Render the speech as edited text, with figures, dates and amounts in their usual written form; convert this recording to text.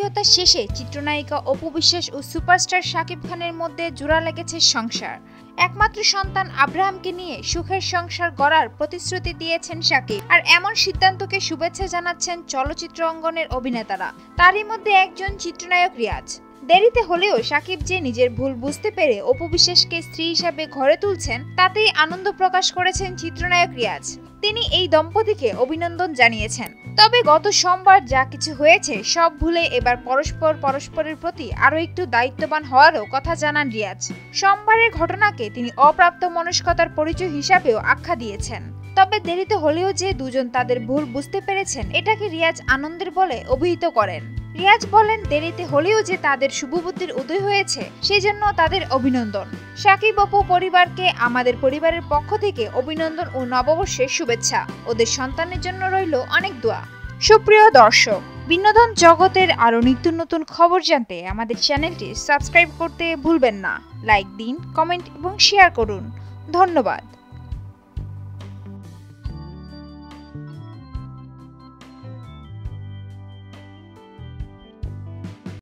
নাটকীয়তা শেষে চিত্রনায়িকা অপু বিশ্বাস ও সুপারস্টার শাকিব খানের মধ্যে জোড়া লেগেছে সংসার। একমাত্র সন্তান আব্রাহামকে নিয়ে সুখের সংসার গড়ার প্রতিশ্রুতি দিয়েছেন শাকিব। আর এমন সিদ্ধান্তকে শুভেচ্ছা জানাচ্ছেন চলচ্চিত্র অঙ্গনের অভিনেতারা। তারই মধ্যে একজন চিত্রনায়ক রিয়াজ। দেরিতে হলেও শাকিব যে নিজের ভুল বুঝতে পেরে অপু বিশ্বাসকে স্ত্রী হিসাবে ঘরে তুলছেন তাতেই আনন্দ প্রকাশ করেছেন চিত্রনায়ক রিয়াজ। তিনি এই দম্পতিকে অভিনন্দন জানিয়েছেন। তবে গত সোমবার যা কিছু হয়েছে সব ভুলে এবার পরস্পরের প্রতি আরও একটু দায়িত্ববান হওয়ারও কথা জানান রিয়াজ। সোমবারের ঘটনাকে তিনি অপ্রাপ্তমনস্কতার পরিচয় হিসাবেও আখ্যা দিয়েছেন। তবে দেরিতে হলেও যে দুজন তাদের ভুল বুঝতে পেরেছেন এটাকে রিয়াজ আনন্দের বলে অভিহিত করেন। রিয়াজ বলেন, দেরিতে হলেও যে তাদের শুভবুদ্ধির উদয় হয়েছে সেজন্য তাদের অভিনন্দন। শাকিব অপু পরিবারকে আমাদের পরিবারের পক্ষ থেকে অভিনন্দন ও নববর্ষের শুভেচ্ছা। ওদের সন্তানের জন্য রইল অনেক দোয়া। সুপ্রিয় দর্শক, বিনোদন জগতের আরো নিত্য নতুন খবর জানতে আমাদের চ্যানেলটি সাবস্ক্রাইব করতে ভুলবেন না। লাইক দিন, কমেন্ট এবং শেয়ার করুন। ধন্যবাদ।